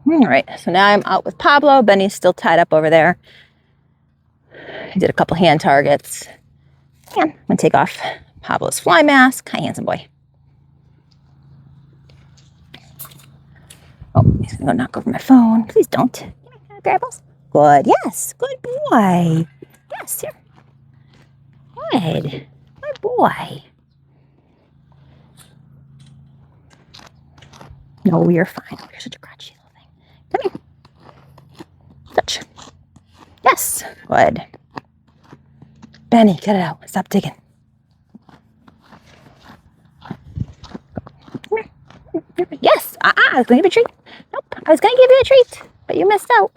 All right, so now I'm out with Pablo. Benny's still tied up over there. I did a couple hand targets. And I'm gonna take off Pablo's fly mask. Hi, handsome boy. Oh, he's gonna go knock over my phone. Please don't. Grabbles. Good. Yes. Good boy. Yes. Here. Good. Good boy. No, you're fine. Oh, you're such a grouchy little thing. Come here. Touch. Yes. Good. Benny, get it out. Stop digging. Yes. I was going to give you a treat. Nope. I was going to give you a treat, but you missed out.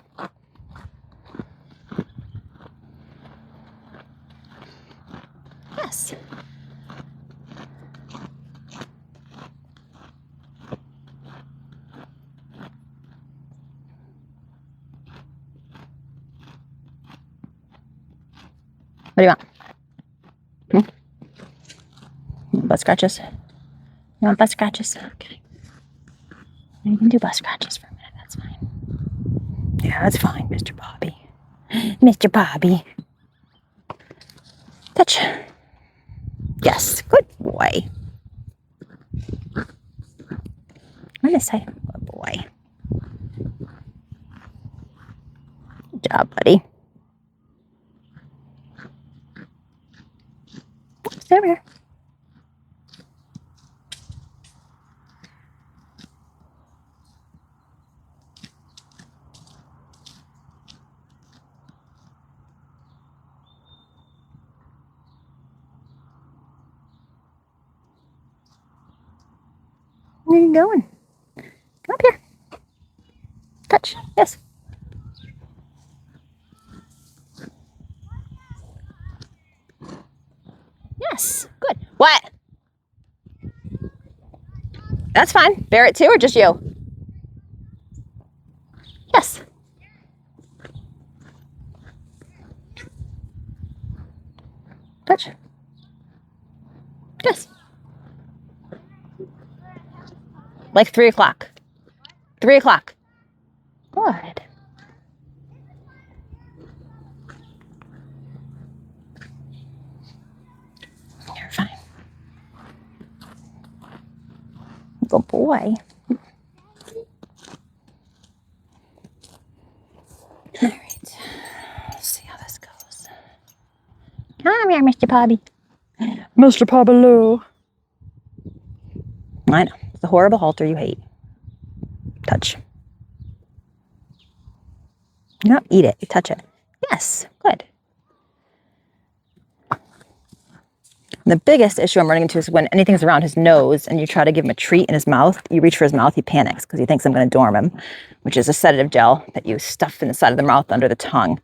Yes. What do you want? Butt scratches? You want butt scratches? Okay. You can do butt scratches for a minute. That's fine. Yeah, that's fine, Mr. Bobby. Mr. Bobby. Touch. Yes, good boy. On this side. Good boy. Good job, buddy. Stay over here. Where are you going? Come up here. Touch. Yes. Yes. Good. What? That's fine. Bear it too, or just you? Yes. Touch. Yes. Like 3 o'clock. 3 o'clock. Good. You're fine. Good boy. All right. Let's see how this goes. Come here, Mr. Bobby. Mr. Pablo. I know. It's a horrible halter you hate. Touch. You don't eat it. You touch it. Yes. Good. The biggest issue I'm running into is when anything's around his nose and you try to give him a treat in his mouth, you reach for his mouth, he panics because he thinks I'm going to dorm him, which is a sedative gel that you stuff in the side of the mouth under the tongue,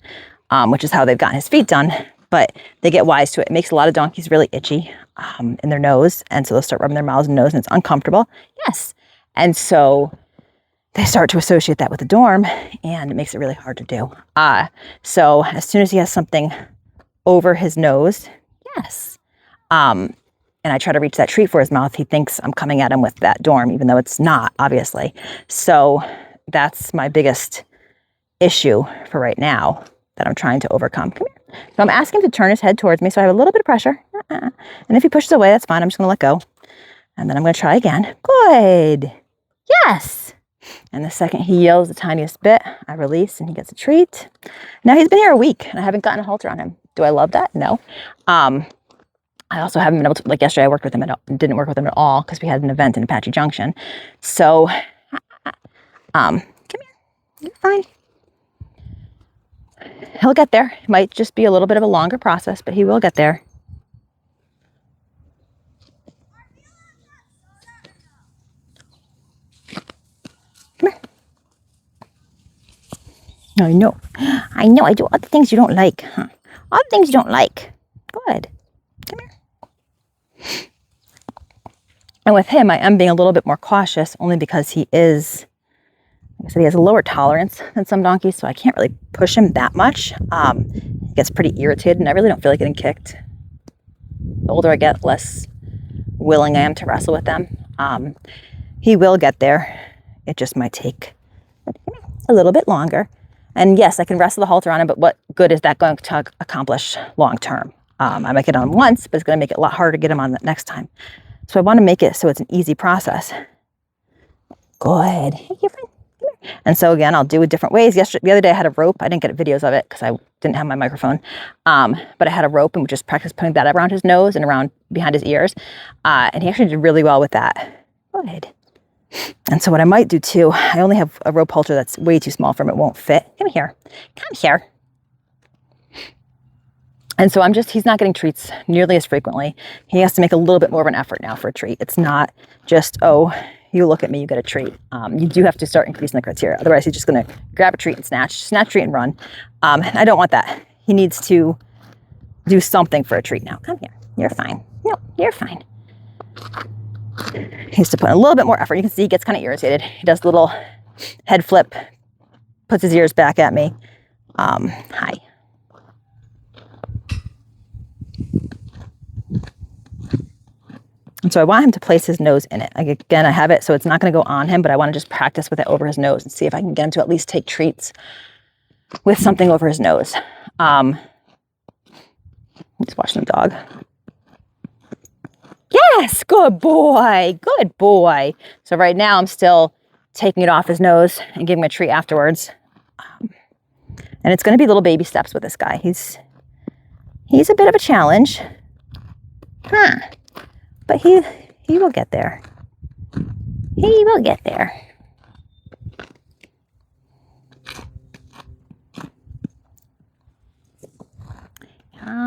which is how they've gotten his feet done. But they get wise to it. It makes a lot of donkeys really itchy in their nose. And so they'll start rubbing their mouths and nose and it's uncomfortable. Yes. And so they start to associate that with the dorm and it makes it really hard to do. So as soon as he has something over his nose, yes. And I try to reach that treat for his mouth. He thinks I'm coming at him with that dorm, even though it's not, obviously. So that's my biggest issue for right now that I'm trying to overcome. Come here. So I'm asking him to turn his head towards me, so I have a little bit of pressure. And if he pushes away, that's fine. I'm just going to let go. And then I'm going to try again. Good. Yes. And the second he yells the tiniest bit, I release and he gets a treat. Now he's been here a week and I haven't gotten a halter on him. Do I love that? No. I also haven't been able to, like yesterday I worked with him, didn't work with him at all because we had an event in Apache Junction. So, come here, you're fine. He'll get there. It might just be a little bit of a longer process, but he will get there. Come here. I know, I do all the things you don't like, huh? All the things you don't like. Good. Come here. And with him, I am being a little bit more cautious only because he is, like I said, he has a lower tolerance than some donkeys, so I can't really push him that much. He gets pretty irritated, and I really don't feel like getting kicked. The older I get, the less willing I am to wrestle with them. He will get there. It just might take. Come here. a little bit longer. And yes, I can wrestle the halter on him, but what good is that going to accomplish long term? I might get on him once, but it's going to make it a lot harder to get him on the next time. So I want to make it so it's an easy process. Good. Hey, you're fine. Come here. And so again, I'll do it different ways. The other day I had a rope. I didn't get videos of it because I didn't have my microphone. But I had a rope and we just practiced putting that around his nose and around behind his ears. And he actually did really well with that. Good. And so what I might do too, I only have a rope halter that's way too small for him. It won't fit. Come here. Come here. And so he's not getting treats nearly as frequently. He has to make a little bit more of an effort now for a treat. It's not just, oh, you look at me, you get a treat. You do have to start increasing the criteria. Otherwise, he's just going to grab a treat and snatch treat and run. And I don't want that. He needs to do something for a treat now. Come here. You're fine. No, you're fine. He has to put in a little bit more effort. You can see he gets kind of irritated. He does a little head flip, puts his ears back at me. Hi. And so I want him to place his nose in it. Again, I have it so it's not going to go on him, but I want to just practice with it over his nose and see if I can get him to at least take treats with something over his nose. Just watching the dog. Yes, good boy, good boy. So right now I'm still taking it off his nose and giving him a treat afterwards. And it's going to be little baby steps with this guy. He's a bit of a challenge. But he will get there. He will get there.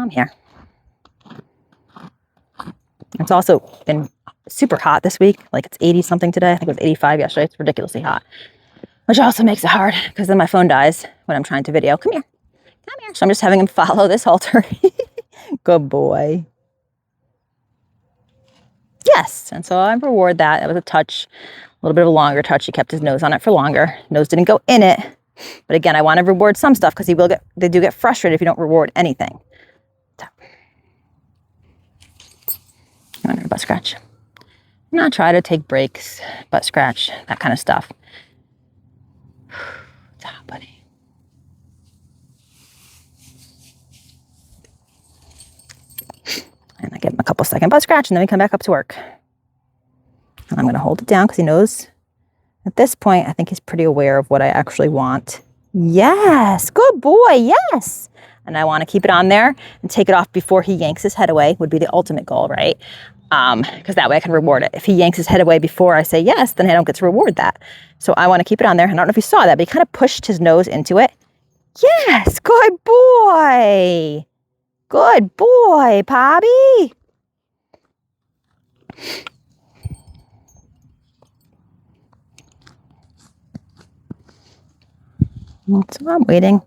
Here. It's also been super hot this week. Like it's 80 something today. I think it was 85 yesterday. It's ridiculously hot. Which also makes it hard because then my phone dies when I'm trying to video. Come here. Come here. So I'm just having him follow this halter. Good boy. Yes. And so I reward that. That was a touch, a little bit of a longer touch. He kept his nose on it for longer. Nose didn't go in it. But again, I want to reward some stuff because they do get frustrated if you don't reward anything. So. You want a butt scratch? And I'll try to take breaks, butt scratch, that kind of stuff. Stop, buddy. And I give him a couple second butt scratch and then we come back up to work. And I'm going to hold it down because he knows at this point, I think he's pretty aware of what I actually want. Yes, good boy, yes. And I want to keep it on there and take it off before he yanks his head away would be the ultimate goal, right? Because that way I can reward it. If he yanks his head away before I say yes, then I don't get to reward that. So I want to keep it on there. I don't know if you saw that, but he kind of pushed his nose into it. Yes, good boy. Good boy, Bobby. So I'm waiting.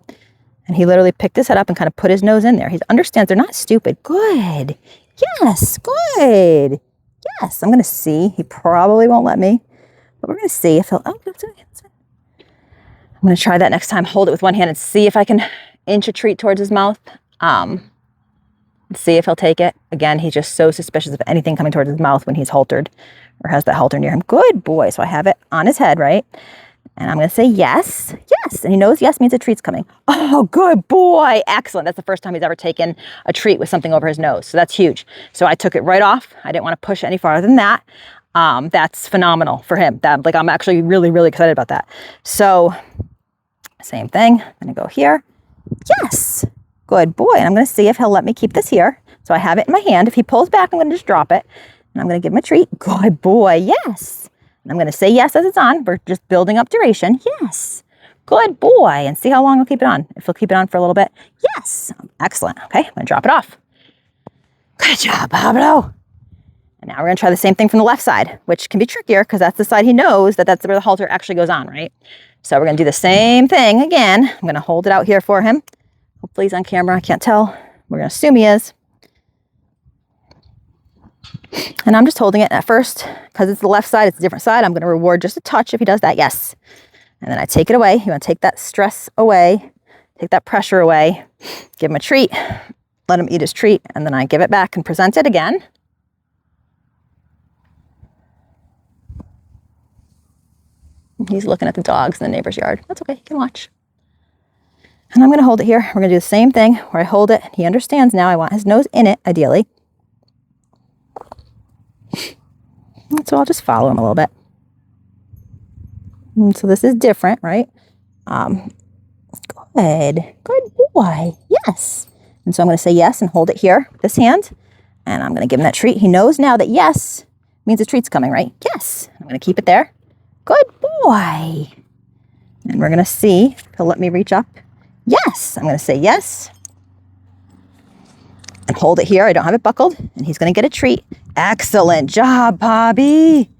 And he literally picked his head up and kind of put his nose in there. He understands they're not stupid. Good. Yes, good. Yes, I'm going to see. He probably won't let me. But we're going to see if he'll... Oh, that's okay. I'm going to try that next time. Hold it with one hand and see if I can inch a treat towards his mouth. See if he'll take it. Again, he's just so suspicious of anything coming towards his mouth when he's haltered or has that halter near him. Good boy. So I have it on his head, right? And I'm going to say yes. Yes. And he knows yes means a treat's coming. Oh, good boy. Excellent. That's the first time he's ever taken a treat with something over his nose. So that's huge. So I took it right off. I didn't want to push any farther than that. That's phenomenal for him. I'm actually really, really excited about that. So same thing. I'm going to go here. Yes. Good boy. And I'm going to see if he'll let me keep this here. So I have it in my hand. If he pulls back, I'm going to just drop it. And I'm going to give him a treat. Good boy. Yes. And I'm going to say yes as it's on. We're just building up duration. Yes. Good boy. And see how long I'll keep it on. If he'll keep it on for a little bit. Yes. Excellent. Okay. I'm going to drop it off. Good job, Pablo. And now we're going to try the same thing from the left side, which can be trickier because that's the side he knows that's where the halter actually goes on, right? So we're going to do the same thing again. I'm going to hold it out here for him. Hopefully he's on camera. I can't tell. We're going to assume he is. And I'm just holding it at first because it's the left side. It's a different side. I'm going to reward just a touch if he does that. Yes. And then I take it away. You want to take that stress away, take that pressure away, give him a treat, let him eat his treat. And then I give it back and present it again. He's looking at the dogs in the neighbor's yard. That's okay, he can watch. And I'm gonna hold it here. We're gonna do the same thing where I hold it. He understands now I want his nose in it, ideally. And so I'll just follow him a little bit. And so this is different, right? Good boy, yes. And so I'm gonna say yes and hold it here with this hand. And I'm gonna give him that treat. He knows now that yes means a treat's coming, right? Yes, I'm gonna keep it there. Good boy. And we're gonna see if he'll let me reach up. Yes, I'm gonna say yes. And hold it here, I don't have it buckled. And he's gonna get a treat. Excellent job, Bobby.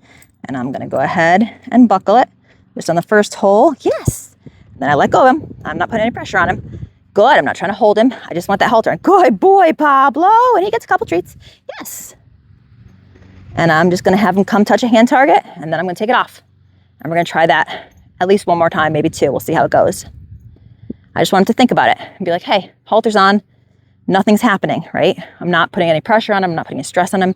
And I'm gonna go ahead and buckle it. Just on the first hole, yes. And then I let go of him. I'm not putting any pressure on him. Good, I'm not trying to hold him. I just want that halter. Good boy, Pablo. And he gets a couple treats, yes. And I'm just gonna have him come touch a hand target, and then I'm gonna take it off. And we're gonna try that at least one more time, maybe two. We'll see how it goes. I just want him to think about it and be like, hey, halter's on, nothing's happening, right? I'm not putting any pressure on him, I'm not putting any stress on him.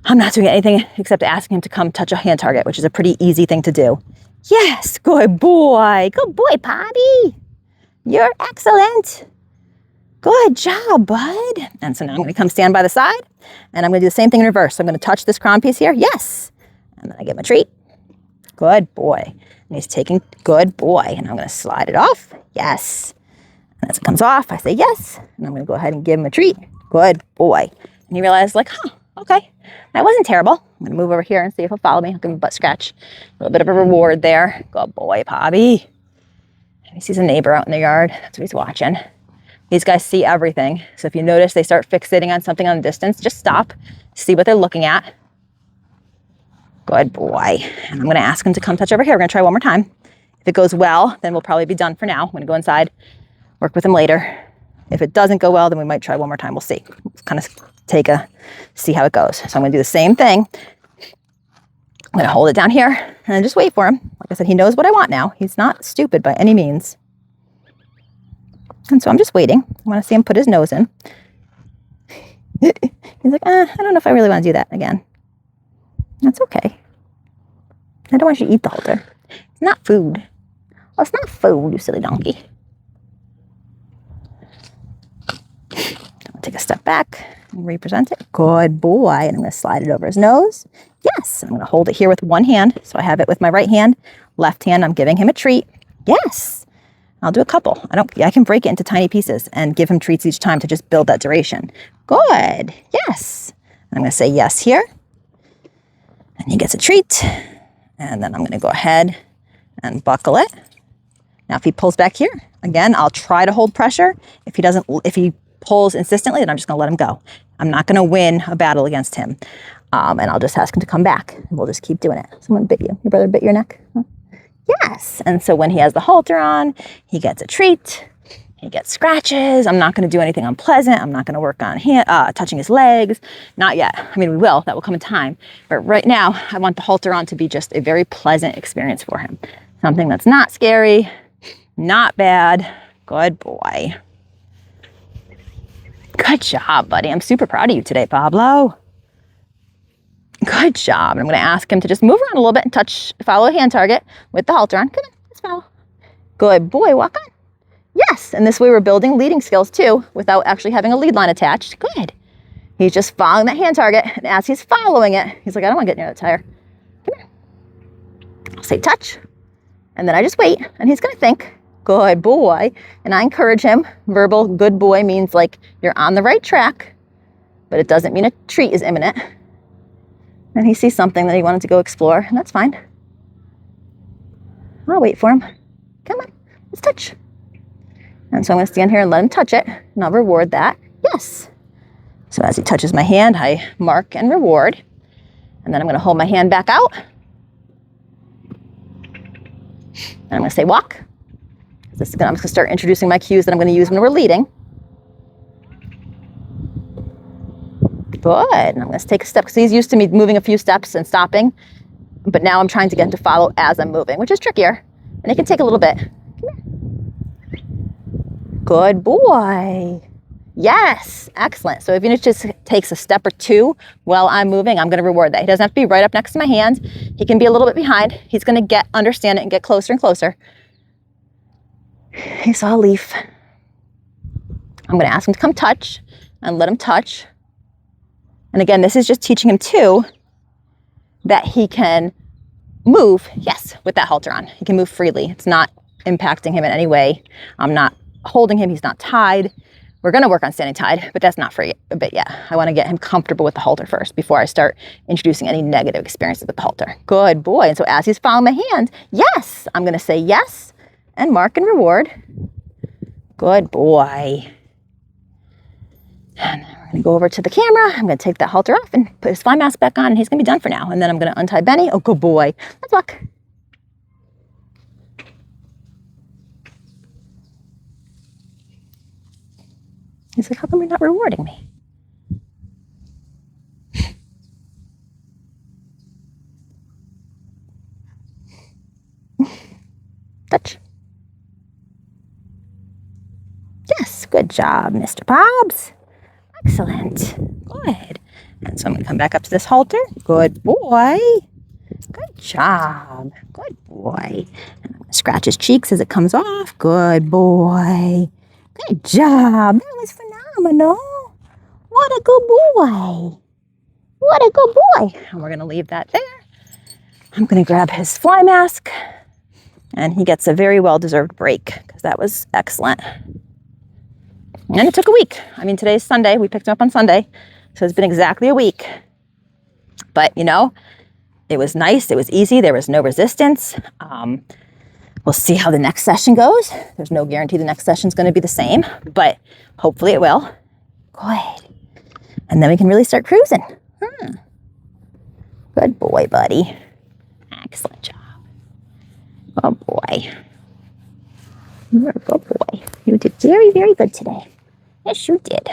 I'm not doing anything except asking him to come touch a hand target, which is a pretty easy thing to do. Yes, good boy, Bobby. You're excellent. Good job, bud. And so now I'm gonna come stand by the side and I'm gonna do the same thing in reverse. So I'm gonna touch this crown piece here, yes. And then I give him a treat. Good boy. And he's taking, good boy. And I'm gonna slide it off, yes. And as it comes off, I say yes. And I'm gonna go ahead and give him a treat. Good boy. And he realized like, okay, that wasn't terrible. I'm gonna move over here and see if he'll follow me. I'll give him a butt scratch. A little bit of a reward there. Good boy, Bobby. He sees a neighbor out in the yard. That's what he's watching. These guys see everything. So if you notice they start fixating on something on the distance, just stop, see what they're looking at. Good boy. And I'm gonna ask him to come touch over here. We're gonna try one more time. If it goes well, then we'll probably be done for now. I'm gonna go inside, work with him later. If it doesn't go well, then we might try one more time. We'll see. Kind of see how it goes. So I'm gonna do the same thing. I'm gonna hold it down here and just wait for him. Like I said, he knows what I want now. He's not stupid by any means. And so I'm just waiting. I wanna see him put his nose in. He's like, I don't know if I really wanna do that again. That's okay. I don't want you to eat the halter. It's not food. Oh, it's not food, you silly donkey. I'll take a step back and represent it. Good boy. And I'm gonna slide it over his nose. Yes, I'm gonna hold it here with one hand. So I have it with my right hand. Left hand, I'm giving him a treat. Yes, I'll do a couple. I can break it into tiny pieces and give him treats each time to just build that duration. Good, yes. And I'm gonna say yes here. And he gets a treat. And then I'm gonna go ahead and buckle it. Now if he pulls back here, again, I'll try to hold pressure. If he pulls insistently, then I'm just gonna let him go. I'm not gonna win a battle against him. And I'll just ask him to come back. And we'll just keep doing it. Someone bit you. Your brother bit your neck? Huh? Yes. And so when he has the halter on, he gets a treat. He gets scratches. I'm not going to do anything unpleasant. I'm not going to work on touching his legs. Not yet. I mean, we will. That will come in time. But right now, I want the halter on to be just a very pleasant experience for him. Something that's not scary, not bad. Good boy. Good job, buddy. I'm super proud of you today, Pablo. Good job. And I'm going to ask him to just move around a little bit and follow a hand target with the halter on. Come on, let's follow. Good boy, walk on. Yes, and this way we're building leading skills too without actually having a lead line attached. Good. He's just following that hand target, and as he's following it, he's like, I don't want to get near that tire. Come here. I'll say touch, and then I just wait, and he's going to think, good boy, and I encourage him. Verbal good boy means like you're on the right track, but it doesn't mean a treat is imminent. And he sees something that he wanted to go explore, and that's fine. I'll wait for him. Come on, let's touch. And so I'm going to stand here and let him touch it, and I'll reward that. Yes. So as he touches my hand, I mark and reward. And then I'm going to hold my hand back out. And I'm going to say walk. I'm just going to start introducing my cues that I'm going to use when we're leading. Good. And I'm going to take a step because he's used to me moving a few steps and stopping. But now I'm trying to get him to follow as I'm moving, which is trickier. And it can take a little bit. Come here. Good boy. Yes, excellent. So if he just takes a step or two while I'm moving, I'm going to reward that. He doesn't have to be right up next to my hand. He can be a little bit behind. He's going to understand it and get closer and closer. He saw a leaf. I'm going to ask him to come touch and let him touch. And again, this is just teaching him too that he can move, yes, with that halter on. He can move freely. It's not impacting him in any way. I'm not holding him. He's not tied. We're going to work on standing tied, but that's not for a bit yet. I want to get him comfortable with the halter first before I start introducing any negative experiences with the halter. Good boy. And so as he's following my hand, yes, I'm going to say yes and mark and reward. Good boy. And then we're going to go over to the camera. I'm going to take that halter off and put his fly mask back on, and he's going to be done for now. And then I'm going to untie Benny. Oh, good boy. Let's walk. He's like, how come you're not rewarding me? Touch. Yes, good job, Mr. Pobbs. Excellent. Good. And so I'm going to come back up to this halter. Good boy. Good job. Good boy. And I'm going to scratch his cheeks as it comes off. Good boy. Good job. That was phenomenal. What a good boy. What a good boy. And we're going to leave that there. I'm going to grab his fly mask. And he gets a very well-deserved break because that was excellent. And it took a week. I mean, today's Sunday. We picked him up on Sunday. So it's been exactly a week. But, you know, it was nice. It was easy. There was no resistance. We'll see how the next session goes. There's no guarantee the next session's going to be the same, but hopefully it will. Good. And then we can really start cruising. Good boy, buddy. Excellent job. Good boy. You're a good boy. You did very, very good today. Yes, you did.